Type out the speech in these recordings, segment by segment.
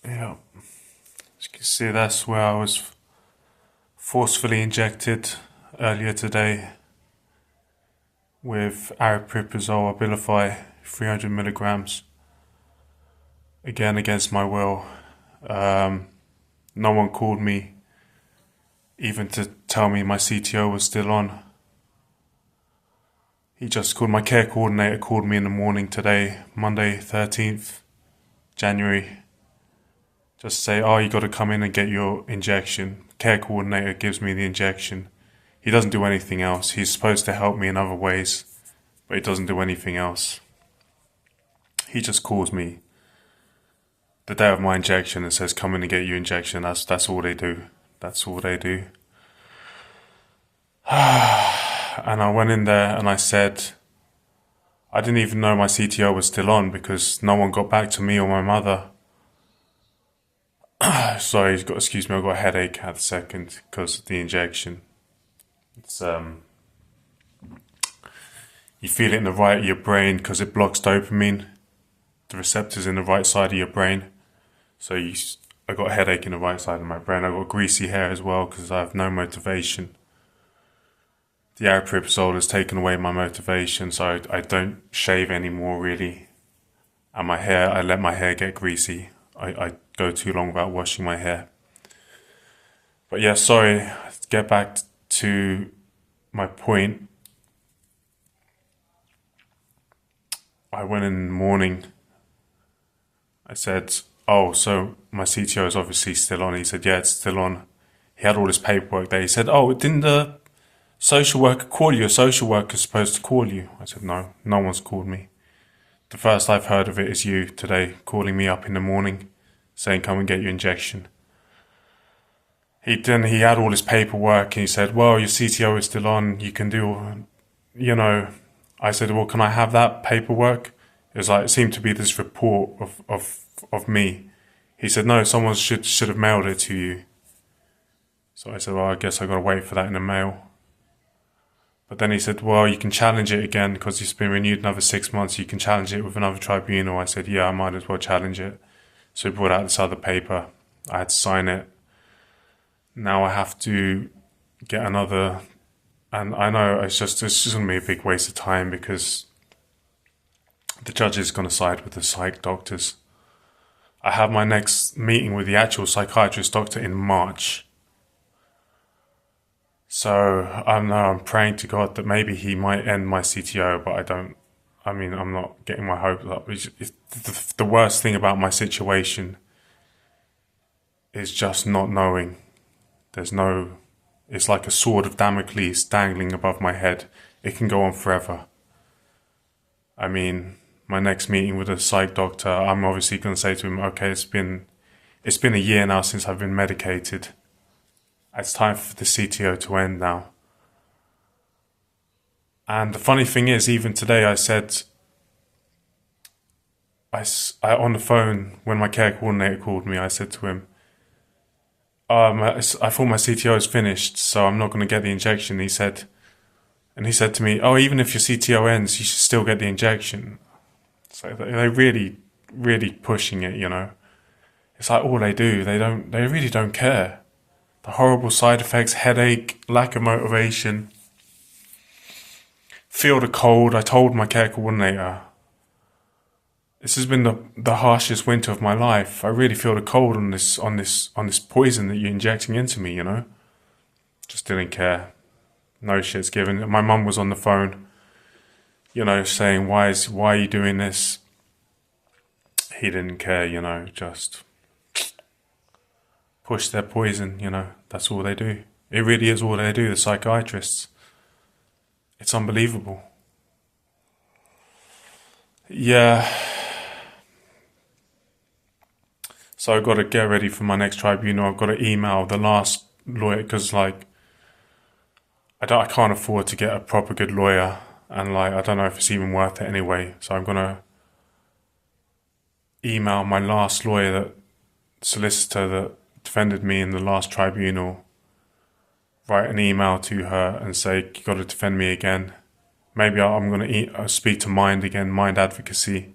Yeah, as you can see, that's where I was forcefully injected earlier today with Aripiprazole, Abilify, 300 milligrams, again against my will. No one called me even to tell me my CTO was still on. He just called, my care coordinator called me in the morning today, Monday 13th January, just say, oh, you got to come in and get your injection. Care coordinator gives me the injection. He doesn't do anything else. He's supposed to help me in other ways, but he doesn't do anything else. He just calls me the day of my injection and says, come in and get your injection. That's all they do. That's all they do. And I went in there and I said, I didn't even know my CTO was still on because no one got back to me or my mother. Sorry, excuse me, I got a headache at the second because of the injection. It's you feel it in the right of your brain because it blocks dopamine, the receptors in the right side of your brain. So I got a headache in the right side of my brain. I got greasy hair as well because I have no motivation. The aripiprazole has taken away my motivation, so I don't shave anymore really. And my hair, I let my hair get greasy. I go too long without washing my hair. But yeah, sorry, to get back to my point. I went in the morning. I said, oh, so my CTO is obviously still on. He said, yeah, it's still on. He had all his paperwork there. He said, oh, didn't the social worker call you? A social worker's supposed to call you. I said, no, no one's called me. The first I've heard of it is you today calling me up in the morning saying, come and get your injection. He had all his paperwork and he said, well, your CTO is still on. You can do, I said, well, can I have that paperwork? It seemed to be this report of me. He said, no, someone should have mailed it to you. So I said, well, I guess I got to wait for that in the mail. But then he said, well, you can challenge it again because it's been renewed another 6 months. You can challenge it with another tribunal. I said, yeah, I might as well challenge it. So he brought out this other paper. I had to sign it. Now I have to get another, and I know it's just going to be a big waste of time because the judge is going to side with the psych doctors. I have my next meeting with the actual psychiatrist doctor in March. So I'm praying to God that maybe he might end my CTO, but I'm not getting my hopes up. The worst thing about my situation is just not knowing. It's like a sword of Damocles dangling above my head. It can go on forever. I mean, my next meeting with a psych doctor, I'm obviously going to say to him, okay, it's been a year now since I've been medicated. It's time for the CTO to end now. And the funny thing is, even today I said, I on the phone, when my care coordinator called me, I said to him, I thought my CTO is finished, so I'm not going to get the injection. He said to me, oh, even if your CTO ends, you should still get the injection. So they're really, really pushing it, It's like all they do. They really don't care. The horrible side effects, headache, lack of motivation. Feel the cold. I told my care coordinator, this has been the harshest winter of my life. I really feel the cold on this poison that you're injecting into me, Just didn't care. No shit's given. My mum was on the phone, saying, why are you doing this? He didn't care, just push their poison, That's all they do. It really is all they do, the psychiatrists. It's unbelievable. Yeah. So I've got to get ready for my next tribunal. I've got to email the last lawyer because, I can't afford to get a proper good lawyer, and I don't know if it's even worth it anyway. So I'm gonna email my last lawyer, solicitor that defended me in the last tribunal. Write an email to her and say, you got to defend me again. Maybe I'm gonna speak to Mind again, Mind Advocacy.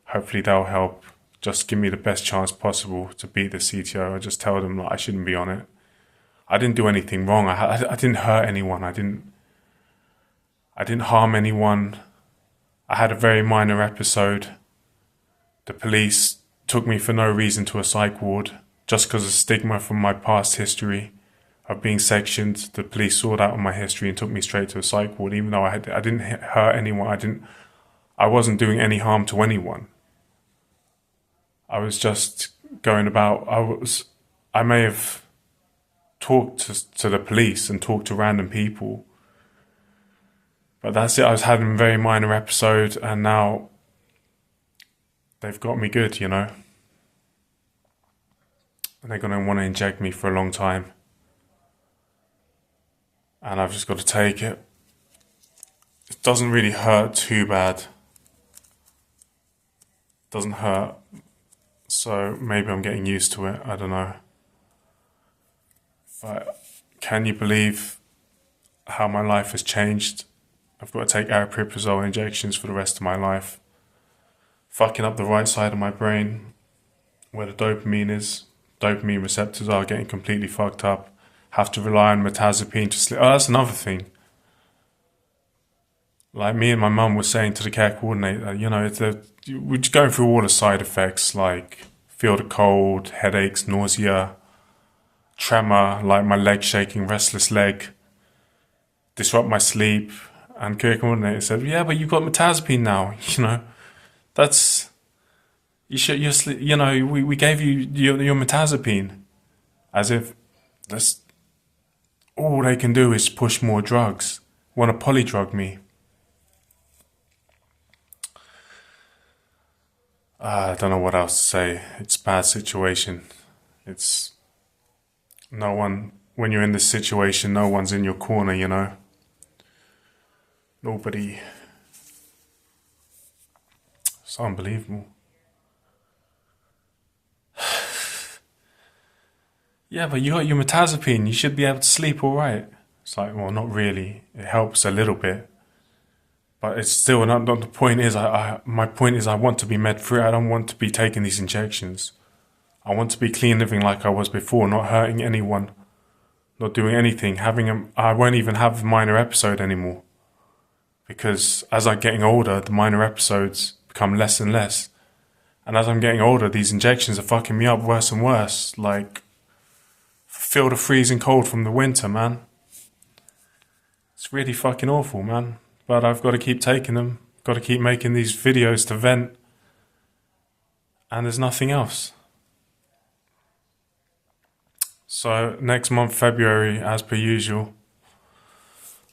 Hopefully they'll help just give me the best chance possible to beat the CTO. I just tell them like I shouldn't be on it. I didn't do anything wrong. I didn't hurt anyone. I didn't harm anyone. I had a very minor episode. The police took me for no reason to a psych ward, just because of stigma from my past history of being sectioned. The police saw that on my history and took me straight to a psych ward, even though I didn't hurt anyone. I wasn't doing any harm to anyone. I was just going about. I may have talked to the police and talked to random people, but that's it. I was having a very minor episode, and now they've got me good, you know. And they're going to want to inject me for a long time. And I've just got to take it. It doesn't really hurt too bad. It doesn't hurt. So maybe I'm getting used to it. I don't know. But can you believe how my life has changed? I've got to take aripiprazole injections for the rest of my life. Fucking up the right side of my brain, where the dopamine is. Dopamine receptors are getting completely fucked up. Have to rely on mirtazapine to sleep. Oh, that's another thing. Like me and my mum were saying to the care coordinator, you know, we're just going through all the side effects, like feel the cold, headaches, nausea, tremor, like my leg shaking, restless leg, disrupt my sleep. And care coordinator said, yeah, but you've got mirtazapine now, you know. That's, we gave you your mirtazapine. As if that's all they can do is push more drugs. Want to polydrug me. I don't know what else to say. It's a bad situation. It's no one, when you're in this situation, no one's in your corner, you know. Nobody. It's unbelievable. Yeah, but you got your mirtazapine. You should be able to sleep all right. It's like, well, not really. It helps a little bit. But it's still not the point is, my point is I want to be med-free. I don't want to be taking these injections. I want to be clean living like I was before, not hurting anyone, not doing anything. I won't even have a minor episode anymore. Because as I'm getting older, the minor episodes become less and less. And as I'm getting older, these injections are fucking me up worse and worse. Like, feel the freezing cold from the winter, man. It's really fucking awful, man. But I've got to keep taking them. Got to keep making these videos to vent. And there's nothing else. So next month, February, as per usual,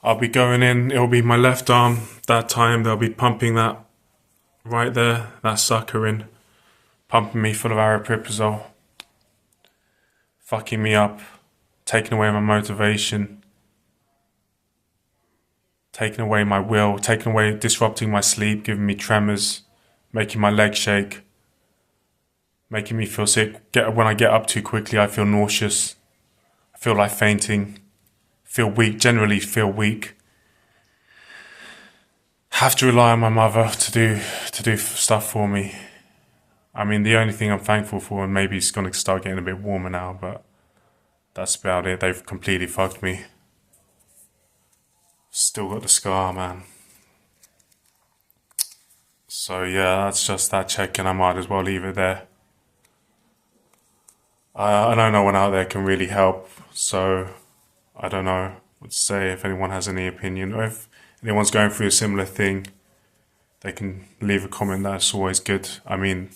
I'll be going in. It'll be my left arm. That time they'll be pumping that right there, that sucker in. Pumping me full of aripiprazole. Fucking me up. Taking away my motivation. Taking away my will, disrupting my sleep, giving me tremors, making my legs shake, making me feel sick. When I get up too quickly, I feel nauseous. I feel like fainting, feel weak, generally feel weak. Have to rely on my mother to do stuff for me. I mean, the only thing I'm thankful for, and maybe it's going to start getting a bit warmer now, but that's about it. They've completely fucked me. Still got the scar, man. So yeah, that's just that check, and I might as well leave it there. I know no one out there can really help, so I don't know what to say. If anyone has any opinion, or if anyone's going through a similar thing, they can leave a comment. That's always good. I mean,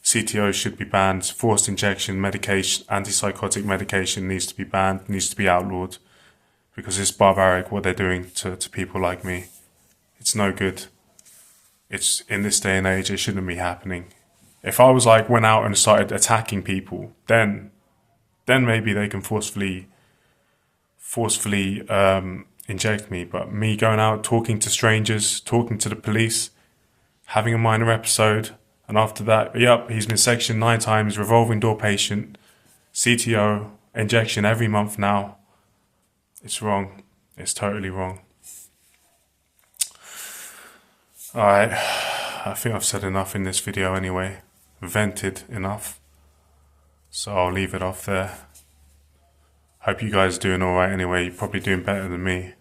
CTO should be banned. Forced injection medication, antipsychotic medication needs to be banned, needs to be outlawed. Because it's barbaric what they're doing to people like me. It's no good. It's in this day and age, it shouldn't be happening. If I was like went out and started attacking people, then maybe they can forcefully inject me. But me going out, talking to strangers, talking to the police, having a minor episode, and after that, yep, he's been sectioned 9 times, revolving door patient, CTO, injection every month now. It's wrong. It's totally wrong. Alright, I think I've said enough in this video anyway. vented enough. So I'll leave it off there. Hope you guys are doing alright anyway. You're probably doing better than me.